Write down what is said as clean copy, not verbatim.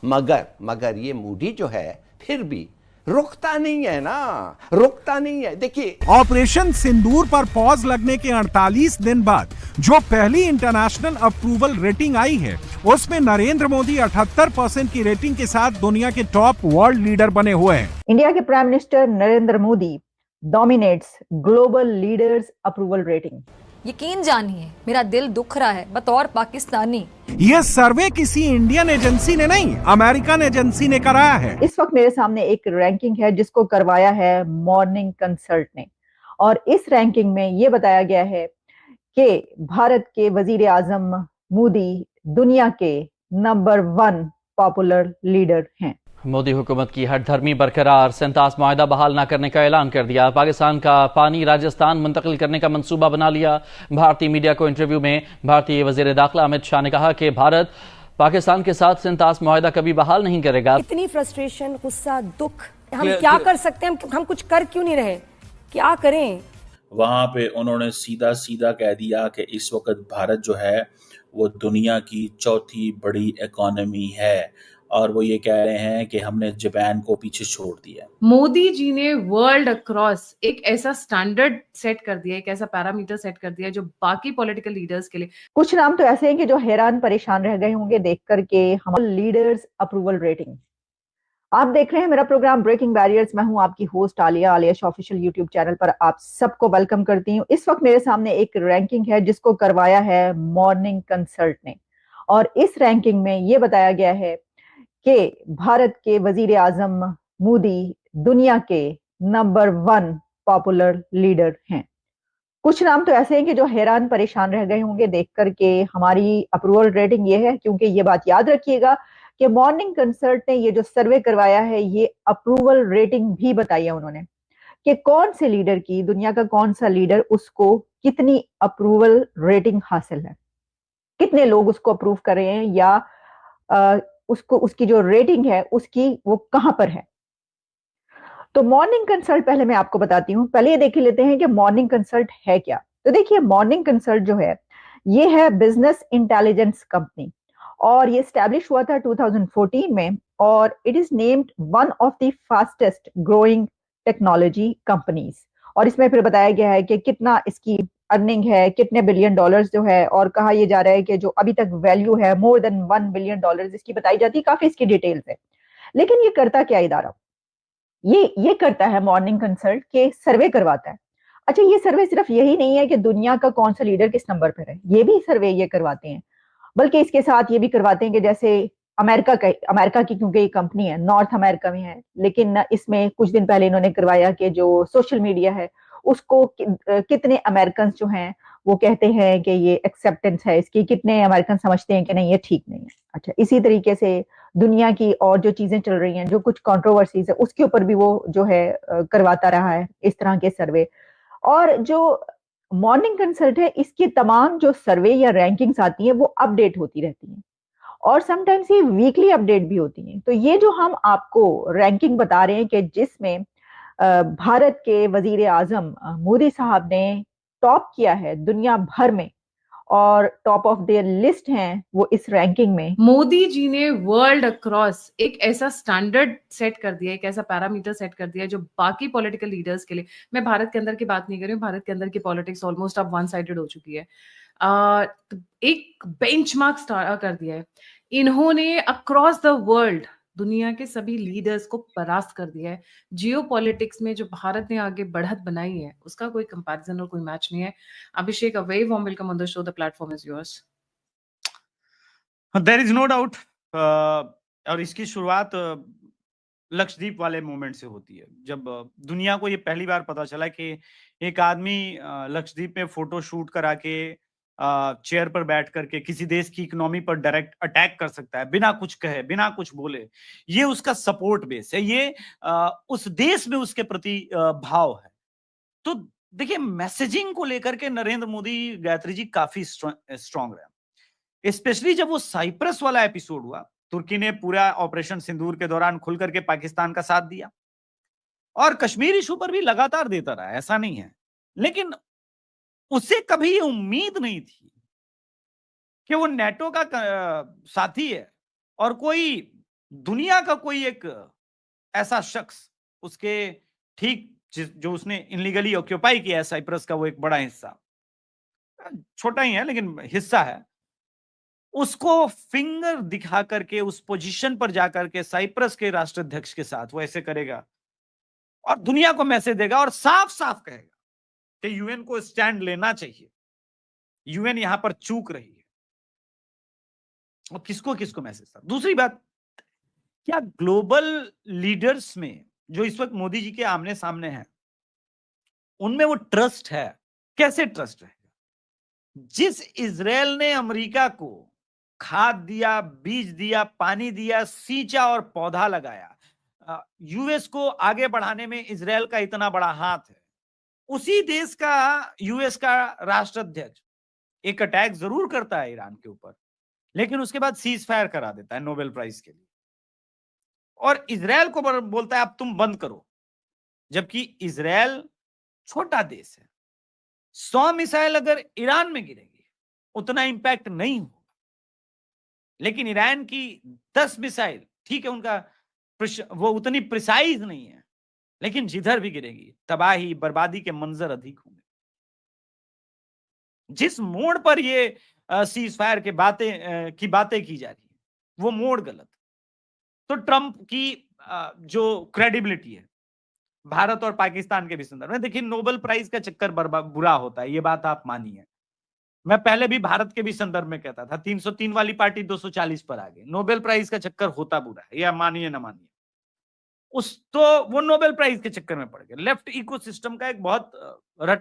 मगर मगर ये मोदी जो है फिर भी रुकता नहीं है ना, रुकता नहीं है। देखिए, ऑपरेशन सिंदूर पर पॉज लगने के 48 दिन बाद जो पहली इंटरनेशनल अप्रूवल रेटिंग आई है, उसमें नरेंद्र मोदी 78% की रेटिंग के साथ दुनिया के टॉप वर्ल्ड लीडर बने हुए हैं। इंडिया के prime minister Narendra Modi dominates global leaders approval rating. यकीन जानिए, मेरा दिल दुख रहा है बतौर पाकिस्तानी। ये सर्वे किसी इंडियन एजेंसी ने नहीं, अमेरिकन एजेंसी ने कराया है। इस वक्त मेरे सामने एक रैंकिंग है जिसको करवाया है मॉर्निंग कंसल्ट ने, और इस रैंकिंग में ये बताया गया है कि भारत के वजीर आजम मोदी दुनिया के नंबर 1 पॉपुलर लीडर हैं। मोदी हुकूमत की हठधर्मी बरकरार, सेंतास मुआहदा बहाल न करने का ऐलान कर दिया। पाकिस्तान का पानी राजस्थान मुंतकिल करने का मंसूबा बना लिया। भारतीय मीडिया को इंटरव्यू में भारतीय वजीर दाखिला अमित शाह ने कहा कि भारत पाकिस्तान के साथ सेंतास मुआहदा कभी बहाल नहीं करेगा। इतनी फ्रस्ट्रेशन, गुस्सा, दुख, हम क्या कर सकते हैं? हम कुछ कर क्यों नहीं रहे? क्या करें? वहां पे उन्होंने सीधा सीधा कह दिया कि इस वक्त भारत जो है वो दुनिया की चौथी बड़ी इकोनॉमी है, और वो ये कह रहे हैं कि हमने जापान को पीछे छोड़ दिया। मोदी जी ने वर्ल्ड अक्रॉस एक ऐसा स्टैंडर्ड सेट कर दिया, एक ऐसा पैरामीटर सेट कर दिया जो बाकी पॉलिटिकल लीडर्स के लिए। कुछ नाम तो ऐसे हैं कि जो हैरान परेशान रह गए होंगे देख करके हमारे लीडर्स अप्रूवल रेटिंग। आप देख रहे हैं मेरा प्रोग्राम ब्रेकिंग बैरियर्स। मैं हूं आपकी host Alia official YouTube channel पर आप सबको वेलकम करती हूं। इस वक्त मेरे सामने एक रैंकिंग है जिसको करवाया है मॉर्निंग कंसल्ट ने, और इस रैंकिंग में ये बताया गया है कि भारत के वजीर आजम मोदी दुनिया के नंबर 1 पॉपुलर लीडर हैं। कुछ नाम तो ऐसे हैं कि जो हैरान परेशान रह गए होंगे देख करके हमारी अप्रूवल रेटिंग ये है, क्योंकि ये बात याद रखिएगा कि मॉर्निंग कंसल्ट ने ये जो सर्वे करवाया है ये अप्रूवल रेटिंग भी बताई है उन्होंने कि कौन से लीडर की, दुनिया का कौन सा लीडर, उसको कितनी अप्रूवल रेटिंग हासिल है, कितने लोग उसको अप्रूव कर रहे हैं, या उसको उसकी जो रेटिंग है उसकी वो कहां पर है। तो मॉर्निंग कंसल्ट पहले मैं आपको बताती हूँ। पहले ये देख लेते हैं कि मॉर्निंग कंसल्ट है क्या। तो देखिए, मॉर्निंग कंसल्ट जो है ये है बिजनेस इंटेलिजेंस कंपनी, और ये स्टैब्लिश हुआ था 2014 में, और it is named one of the fastest growing technology companies. और इसमें फिर बताया गया है कि कितना इसकी अर्निंग है, कितने बिलियन डॉलर्स जो है, और कहा यह जा रहा है कि जो अभी तक वैल्यू है मोर देन 1 बिलियन डॉलर्स इसकी बताई जाती है। काफी इसकी डिटेल्स है। लेकिन ये करता क्या इदारा? ये करता है मॉर्निंग कंसल्ट के सर्वे करवाता है। अच्छा, ये सर्वे सिर्फ यही नहीं है कि दुनिया का कौन सा लीडर किस नंबर पर है, ये भी सर्वे ये करवाते हैं, बल्कि इसके साथ ये भी करवाते हैं कि जैसे अमेरिका की क्योंकि ये कंपनी है, नॉर्थ अमेरिका में है, लेकिन इसमें कुछ दिन पहले इन्होंने करवाया कि जो सोशल मीडिया है उसको कितने अमेरिकन जो हैं वो कहते हैं कि ये एक्सेप्टेंस है इसकी, कितने अमेरिकन समझते हैं कि नहीं ये ठीक नहीं है। अच्छा, इसी तरीके से दुनिया की और जो चीजें चल रही हैं, जो कुछ कंट्रोवर्सीज है, उसके ऊपर भी वो जो है करवाता रहा है इस तरह के सर्वे। और जो मॉर्निंग कंसल्ट है इसकी तमाम जो सर्वे या रैंकिंग्स आती हैं वो अपडेट होती रहती हैं, और समटाइम्स ये वीकली अपडेट भी होती हैं। तो ये जो हम आपको रैंकिंग बता रहे हैं कि जिसमें भारत के वजीर आजम मोदी साहब ने टॉप किया है दुनिया भर में, और टॉप ऑफ देयर लिस्ट हैं वो इस रैंकिंग में। मोदी जी ने वर्ल्ड अक्रॉस एक ऐसा स्टैंडर्ड सेट कर दिया, एक ऐसा पैरामीटर सेट कर दिया जो बाकी पॉलिटिकल लीडर्स के लिए। मैं भारत के अंदर की बात नहीं कर रही हूँ, भारत के अंदर की पॉलिटिक्स ऑलमोस्ट अब वन साइडेड हो चुकी है। एक बेंचमार्क कर दिया है इन्होंने अक्रॉस द वर्ल्ड। दुनिया के सभी लीडर्स को परास्त कर दिया है। जियो पॉलिटिक्स में जो भारत ने आगे बढ़त बनाई है उसका कोई कंपैरिजन और कोई मैच नहीं है। Abhishek, a very warm welcome on the show, the platform is yours. There is no doubt, और इसकी शुरुआत लक्षद्वीप वाले मोमेंट से होती है, जब दुनिया को ये पहली बार पता चला कि एक आदमी लक्षद्वीप में फोटो शूट करा के चेयर पर बैठ करके किसी देश की इकोनॉमी पर डायरेक्ट अटैक कर सकता है बिना कुछ कहे, बिना कुछ बोले। ये उसका सपोर्ट बेस है, ये उस देश में उसके प्रति भाव है। तो देखिए, मैसेजिंग को लेकर के नरेंद्र मोदी, गायत्री जी, काफी स्ट्रांग रहे, स्पेशली जब वो साइप्रस वाला एपिसोड हुआ। तुर्की ने पूरा ऑपरेशन सिंदूर के दौरान खुल करके पाकिस्तान का साथ दिया, और कश्मीर इशू पर भी लगातार देता रहा, ऐसा नहीं है। लेकिन उसे कभी उम्मीद नहीं थी कि वो नेटो का साथी है और कोई दुनिया का कोई एक ऐसा शख्स उसके ठीक जो उसने इनलीगली ऑक्यूपाई किया है साइप्रस का वो एक बड़ा हिस्सा, छोटा ही है लेकिन हिस्सा है, उसको फिंगर दिखा करके उस पोजीशन पर जाकर के साइप्रस के राष्ट्राध्यक्ष के साथ वो ऐसे करेगा और दुनिया को मैसेज देगा और साफ साफ कहेगा कि यूएन को स्टैंड लेना चाहिए, यूएन यहां पर चूक रही है। और किसको किसको मैसेज था? दूसरी बात, क्या ग्लोबल लीडर्स में जो इस वक्त मोदी जी के आमने सामने हैं उनमें वो ट्रस्ट है? कैसे ट्रस्ट रहेगा? जिस इजराइल ने अमेरिका को खाद दिया, बीज दिया, पानी दिया, सींचा और पौधा लगाया, यूएस को आगे बढ़ाने में इजराइल का इतना बड़ा हाथ है, उसी देश का यूएस का राष्ट्राध्यक्ष एक अटैक जरूर करता है ईरान के ऊपर, लेकिन उसके बाद सीज फायर करा देता है नोबेल प्राइज के लिए, और इजराइल को बोलता है अब तुम बंद करो, जबकि इजराइल छोटा देश है। 100 मिसाइल अगर ईरान में गिरेगी उतना इंपैक्ट नहीं होगा, लेकिन ईरान की 10 मिसाइल, ठीक है उनका वो उतनी प्रिसाइज नहीं है, लेकिन जिधर भी गिरेगी तबाही बर्बादी के मंजर अधिक होंगे। जिस मोड़ पर ये सीज फायर की बातें की जा रही है वो मोड़ गलत। तो ट्रंप की जो क्रेडिबिलिटी है भारत और पाकिस्तान के भी संदर्भ में, देखिए नोबेल प्राइज का चक्कर बुरा होता है, ये बात आप मानिए। मैं पहले भी भारत के भी संदर्भ में कहता था 303 वाली पार्टी 240 पर आ गई, नोबेल प्राइज का चक्कर होता बुरा है, या मानिए ना मानिए, तो वो नोबेल प्राइज के चक्कर में पड़ गए। लेफ्ट इकोसिस्टम का एक बहुत रटा